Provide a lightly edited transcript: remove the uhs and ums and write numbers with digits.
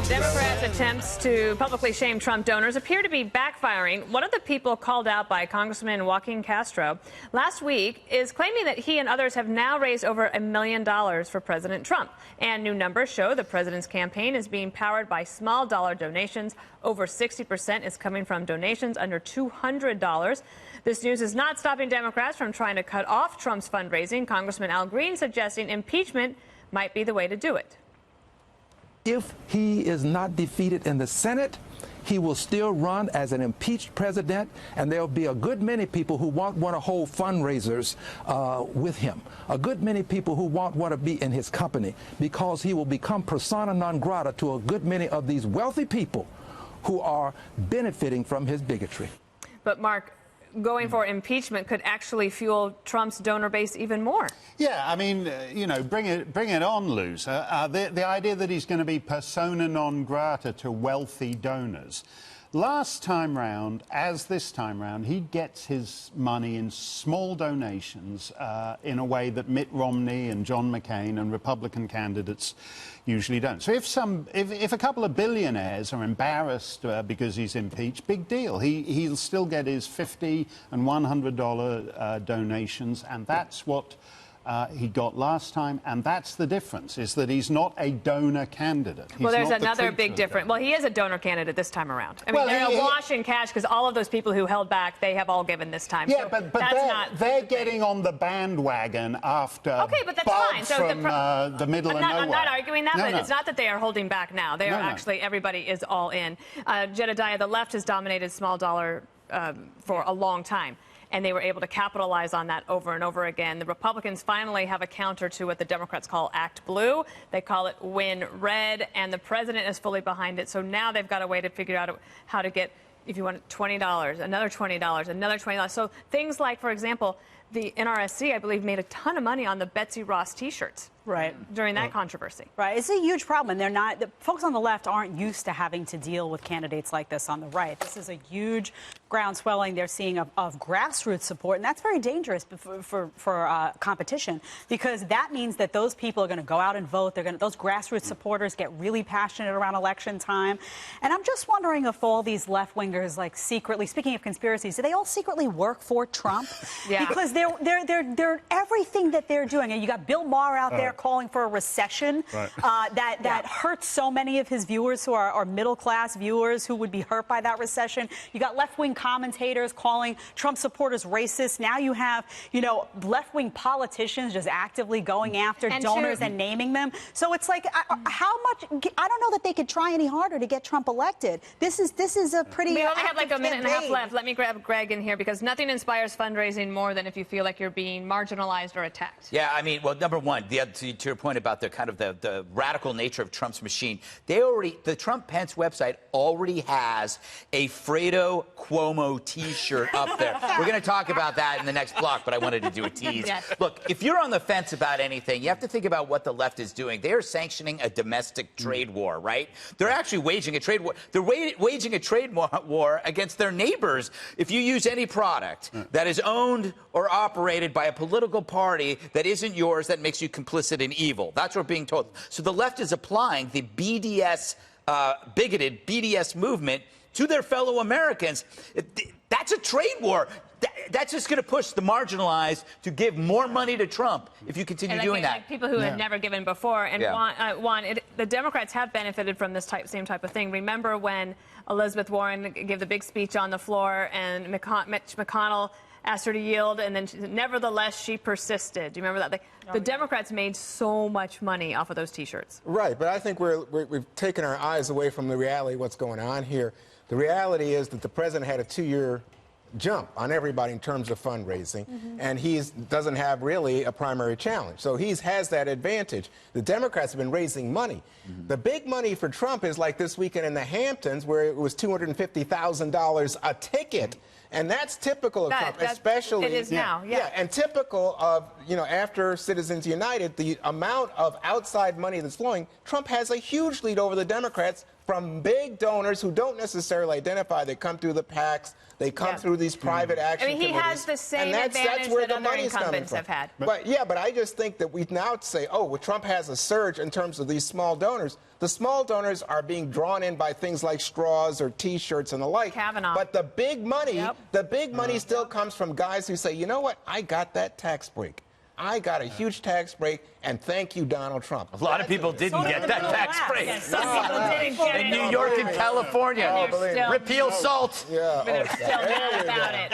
Democrats' attempts to publicly shame Trump donors appear to be backfiring. One of the people called out by Congressman Joaquin Castro last week is claiming that he and others have now raised over $1 million for President Trump. And new numbers show the president's campaign is being powered by small dollar donations. Over 60% is coming from donations under $200. This news is not stopping Democrats from trying to cut off Trump's fundraising. Congressman Al Green suggesting impeachment might be the way to do it. If he is not defeated in the Senate, he will still run as an impeached president, and there will be a good many people who won't want to hold fundraisers with him, a good many people who won't want to be in his company, because he will become persona non grata to a good many of these wealthy people who are benefiting from his bigotry. But, Mark, going for impeachment could actually fuel Trump's donor base even more. Yeah, I mean, you know, bring it on, loser. The idea that he's going to be persona non grata to wealthy donors. Last time round, as this time round, he gets his money in small donations in a way that Mitt Romney and John McCain and Republican candidates usually don't. So if a couple of billionaires are embarrassed because he's impeached, big deal. He'll still get his $50 and $100 donations, and that's what he got last time, and that's the difference, is that he's not a donor candidate. Well, there's another big difference. Well, he is a donor candidate this time around. I mean, they're awash in cash because all of those people who held back, they have all given this time. Yeah, so but they're getting on the bandwagon after but that's fine. So from the middle of nowhere. I'm not arguing that, but it's not that they are holding back now. They are actually, everybody is all in. Jedediah, the left has dominated small dollar for a long time, and they were able to capitalize on that over and over again. The Republicans finally have a counter to what the Democrats call Act Blue. They call it Win Red, and the president is fully behind it. So now they've got a way to figure out how to get, if you want $20, another $20, another $20. So things like, for example, the NRSC, I believe, made a ton of money on the Betsy Ross T-shirts. Right. During that controversy. Right. It's a huge problem. And they're not, the folks on the left aren't used to having to deal with candidates like this on the right. This is a huge groundswelling they're seeing of grassroots support. And that's very dangerous for competition, because that means that those people are going to go out and vote. Those grassroots supporters get really passionate around election time. And I'm just wondering if all these left wingers, like, secretly, speaking of conspiracies, do they all secretly work for Trump? Yeah. Because they're everything that they're doing. And you got Bill Maher out there calling for a recession that hurts so many of his viewers who are middle-class viewers who would be hurt by that recession. You got left-wing commentators calling Trump supporters racist. Now you have, you know, left-wing politicians just actively going after donors and naming them. So it's like, how much? I don't know that they could try any harder to get Trump elected. This is a pretty. We only have like a minute and a half left. Let me grab Greg in here, because nothing inspires fundraising more than if you feel like you're being marginalized or attacked. Yeah, I mean, well, number one, to your point about the kind of the radical nature of Trump's machine, the Trump-Pence website already has a Fredo Cuomo T-shirt up there. We're going to talk about that in the next block, but I wanted to do a tease. Yes. Look, if you're on the fence about anything, you have to think about what the left is doing. They are sanctioning a domestic trade war, right? They're actually waging a trade war. They're waging a trade war against their neighbors. If you use any product that is owned or operated by a political party that isn't yours, that makes you complicit in evil. That's what we're being told. So the left is applying the BDS, bigoted BDS movement to their fellow Americans. That's a trade war. That's just going to push the marginalized to give more money to Trump if you continue doing that. Like people who had never given before. And the Democrats have benefited from this same type of thing. Remember when Elizabeth Warren gave the big speech on the floor and Mitch McConnell asked her to yield, and then nevertheless she persisted. Do you remember that? The Democrats made so much money off of those T-shirts. Right, but I think we've taken our eyes away from the reality of what's going on here. The reality is that the president had a 2-year jump on everybody in terms of fundraising, and he doesn't have really a primary challenge. So he has that advantage. The Democrats have been raising money. The big money for Trump is like this weekend in the Hamptons, where it was $250,000 a ticket. And that's typical of Trump, especially. It is now, yeah. And typical of, you know, after Citizens United, the amount of outside money that's flowing. Trump has a huge lead over the Democrats from big donors who don't necessarily identify. They come through the PACs. They come through these private action committees. I mean, he has the same advantage that other incumbents have had. But I just think that we now say, oh, well, Trump has a surge in terms of these small donors. The The small donors are being drawn in by things like straws or T-shirts and the like. Kavanaugh. But the big money, still comes from guys who say, you know what, I got that tax break. I got a huge tax break, and thank you, Donald Trump. A lot of people didn't get that tax break. Yes, some people didn't get it. In New York and California. And you're still- Repeal SALT. Yeah. They're still mad about it.